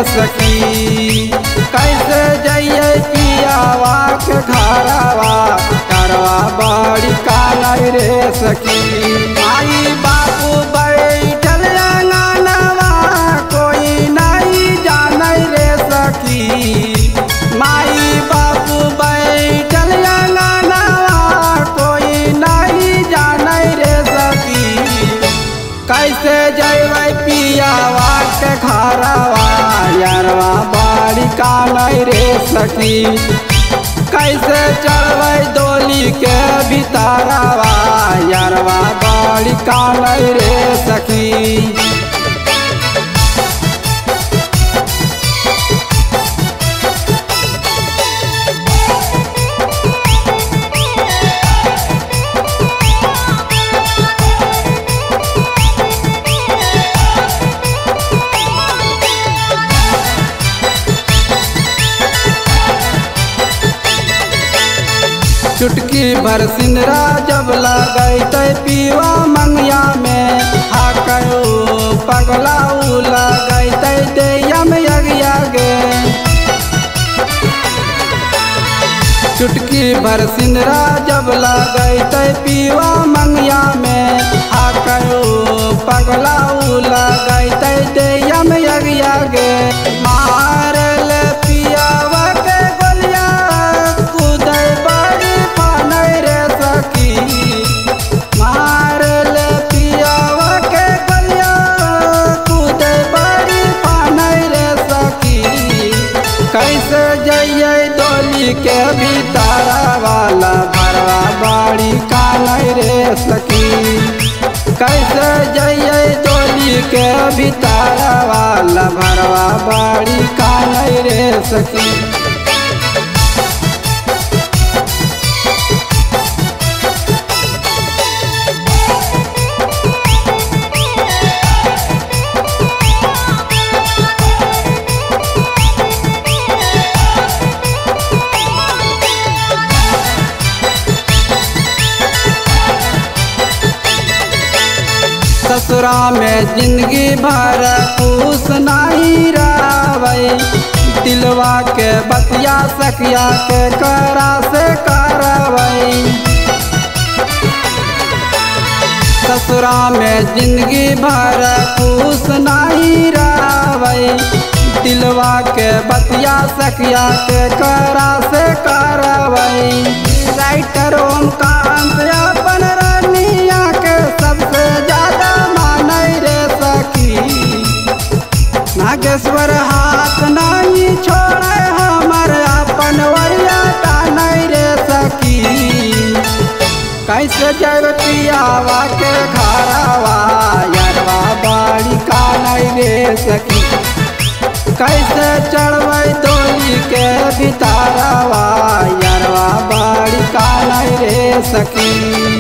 सखी। कैसे जइए पियावा के घरवा करवा बड़ी कानई रे सखी। माई बाबू बैठल अंगनवा कोई नहीं जानई रे सखी। माई बाबू बैठल अंगनवा कोई नहीं जानई रे सखी। कैसे जइबै पियावा के घरवा यारवा बड़ी कानई रे सखी। कैसे चढ़बै डोली के भीतरवा यारवा बड़ी कानई रे सखी। चुटकी भर सिंदरा जब लगैते पीवा मंगिया में हाकू पगला लगैते दैया में यगिया गे। चुटकी भर सिंदरा जब लगैते पीवा मंगिया में हाकू पगला लगैते दैया में यगिया गे। मार ले पियावा के गोलिया कूदै बड़ी पानई रे सखी। मार ले पियावा के गोलिया कूदै बड़ी पानई रे सखी। कैसे जइए डोली के भीतरवा भरवा बड़ी कानई रे सखी। कैसे जइए डोली के भीतरवा भरवा बड़ी कानई रे सखी। ससुरा में जिंदगी भर खुश नहीं रहबै। दिलवा के बतिया सखिया के करा से करबै। ससुरा में जिंदगी भर खुश नहीं रहबै। दिलवा के बतिया सखिया के करा से करबै। राइटर ओमकांत अपन रानिया के सबसे ज्यादा मानई रे सखी। नागेश्वर हाथ नहीं छोड़े हमर अपन वरिया टानई रे सखी। कैसे जब पियावा के घरवा यारवा बड़ी कानई रे सखी। कैसे चढ़बै डोली के भीतरवा यारवा बड़ी कानई रे सखी।